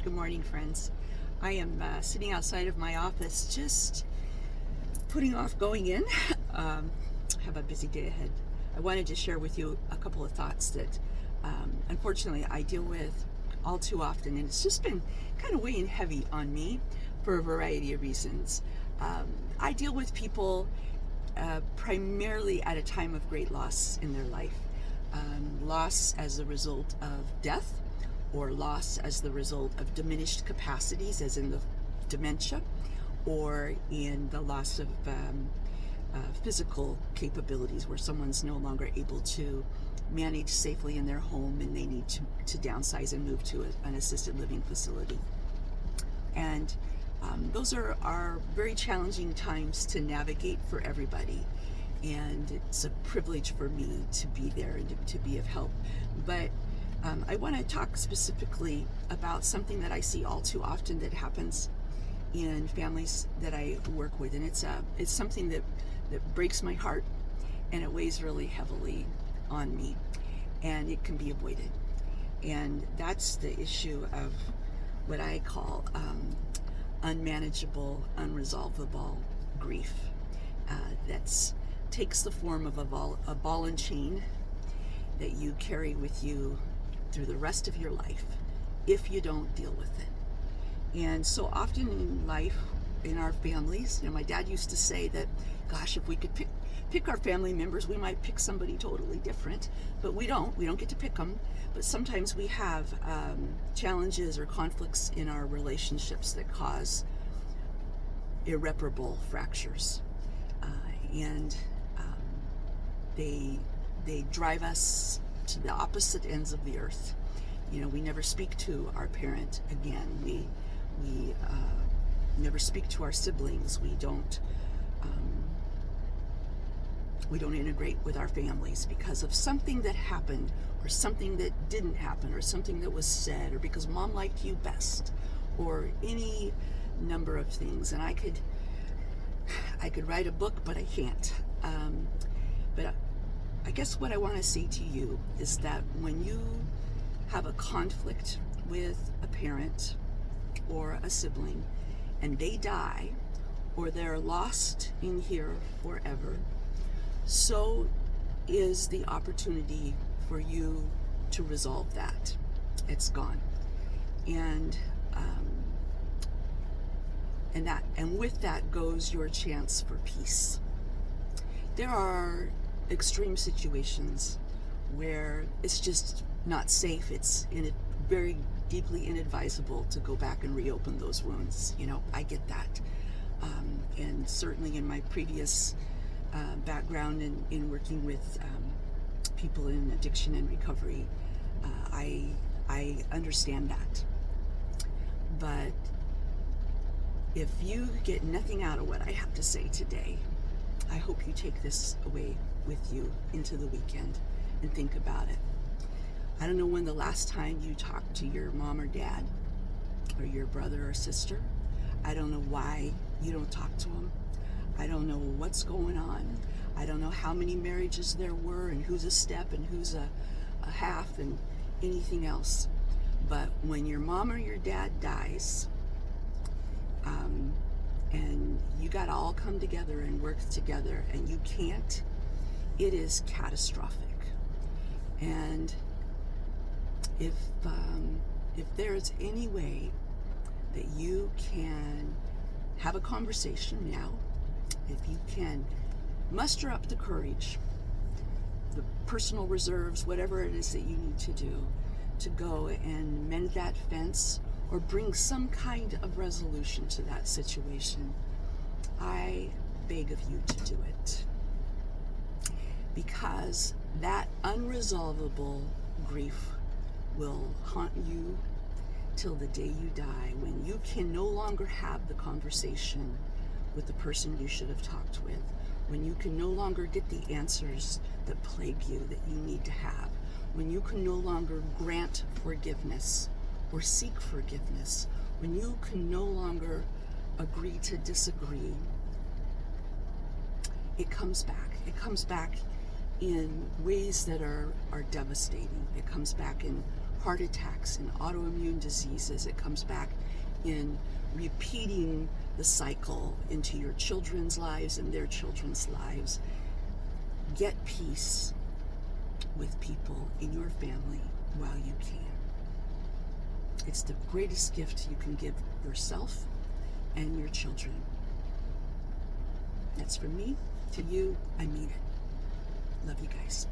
Good morning, friends. I am sitting outside of my office, just putting off going in. Have a busy day ahead. I wanted to share with you a couple of thoughts that unfortunately I deal with all too often, and it's just been kind of weighing heavy on me for a variety of reasons. I deal with people primarily at a time of great loss in their life. Loss as a result of death, or loss as the result of diminished capacities, as in the dementia, or in the loss of physical capabilities, where someone's no longer able to manage safely in their home and they need to downsize and move to an assisted living facility. And those are very challenging times to navigate for everybody. And it's a privilege for me to be there and to be of help. But I want to talk specifically about something that I see all too often that happens in families that I work with, and it's something that breaks my heart, and it weighs really heavily on me, and it can be avoided. And that's the issue of what I call unmanageable, unresolvable grief. That takes the form of a ball and chain that you carry with you through the rest of your life if you don't deal with it. And so often in life, in our families, my dad used to say that, gosh, if we could pick our family members, we might pick somebody totally different, but we don't get to pick them. But sometimes we have challenges or conflicts in our relationships that cause irreparable fractures, and they drive us to the opposite ends of the earth. We never speak to our parent again. We never speak to our siblings. We don't integrate with our families because of something that happened, or something that didn't happen, or something that was said, or because mom liked you best, or any number of things. And I could write a book, but I can't. But I guess what I want to say to you is that when you have a conflict with a parent or a sibling, and they die, or they're lost in here forever, so is the opportunity for you to resolve that. It's gone. And with that goes your chance for peace. There are extreme situations where it's just not safe. It's very deeply inadvisable to go back and reopen those wounds. I get that. And certainly in my previous background in working with people in addiction and recovery, I understand that. But if you get nothing out of what I have to say today, I hope you take this away with you into the weekend and think about it. I don't know when the last time you talked to your mom or dad, or your brother or sister. I don't know why you don't talk to them. I don't know what's going on. I don't know how many marriages there were, and who's a step and who's a half, and anything else. But when your mom or your dad dies, and you got to all come together and work together, and you can't, it is catastrophic. And if there's any way that you can have a conversation now, if you can muster up the courage, the personal reserves, whatever it is that you need to do to go and mend that fence, or bring some kind of resolution to that situation, I beg of you to do it. Because that unresolvable grief will haunt you till the day you die, when you can no longer have the conversation with the person you should have talked with, when you can no longer get the answers that plague you, that you need to have, when you can no longer grant forgiveness or seek forgiveness, when you can no longer agree to disagree. It comes back. It comes back in ways that are devastating. It comes back in heart attacks and autoimmune diseases. It comes back in repeating the cycle into your children's lives and their children's lives. Get peace with people in your family while you can. It's the greatest gift you can give yourself and your children. That's from me to you. I mean it. Love you guys.